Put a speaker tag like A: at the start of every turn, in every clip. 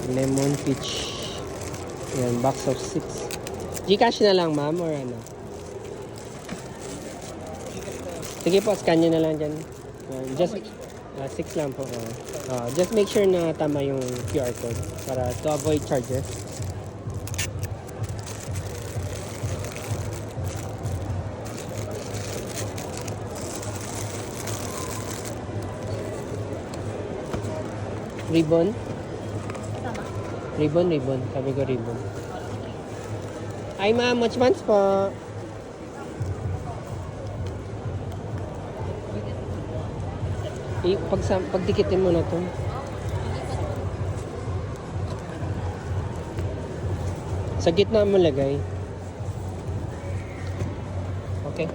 A: Lemon peach. Yan, box of 6. Gcash na lang, ma'am, or ano? Sige po, scan nyo na lang dyan. Just 6 lang po. Just make sure na tama yung QR code para to avoid charges. Ribbon? Ribbon. Sabi ko ribbon. Ay ma'am, much months po. Pagdikitin mo na to. Sa gitna mo lagay. Okay.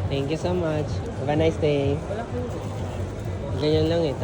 A: Thank you so much. Have a nice day. Ganyan lang eh.